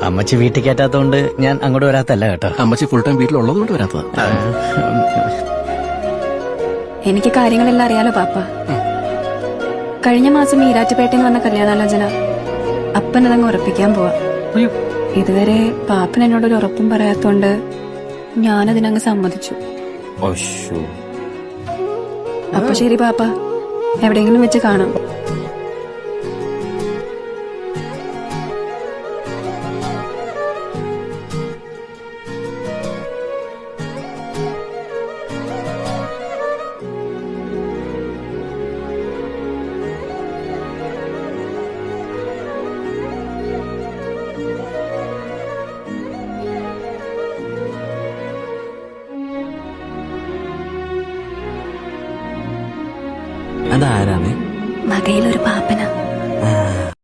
അമ്മച്ചി വീട്ടിൽ കയറ്റാത്തോണ്ട് ഞാൻ അങ്ങോട്ട് വരാത്തല്ല കേട്ടോ. അമ്മച്ചി ഫുൾ ടൈം വീട്ടിലുള്ളത് കൊണ്ട് വരാത്തതാ. എനിക്ക് കാര്യങ്ങളെല്ലാം അറിയാലോ പാപ്പ. കഴിഞ്ഞ മാസം ഈരാറ്റുപേട്ടയിൽ നിന്ന് വന്ന കല്യാണാലോചന അപ്പനതങ്ങ് ഉറപ്പിക്കാൻ പോവാ. ഇതുവരെ പാപ്പൻ എന്നോടൊരു ഉറപ്പും പറയാത്തോണ്ട് ഞാനതിനങ്ങ് സമ്മതിച്ചു. അപ്പൊ ശരി പാപ്പ, എവിടെയെങ്കിലും വെച്ച് കാണാം.